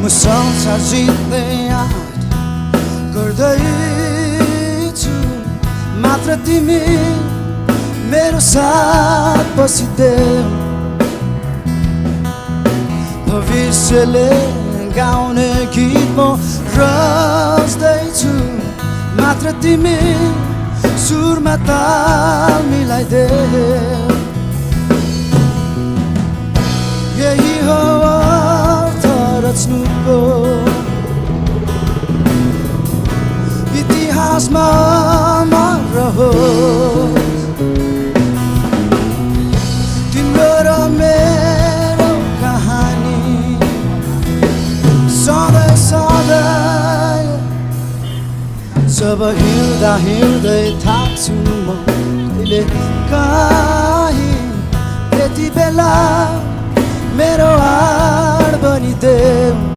संसार जित्दै आँट गर्दैछु मात्र तिमी मेरो साथ बसिदेऊ भविष्यले गाउने गीत म रच्दैछु मात्र तिमी सुरमा ताल मिलाइदेऊ यही हो अर्थ रच्नुको इतिहासमा अमर रहोस् तिम्रो र मेरो कहानी सधैँ सधैँ जब हिँड्दा हिँड्दै थाक्छु म कहिले काहीँ त्यति बेला मेरो हाड बनिदेऊ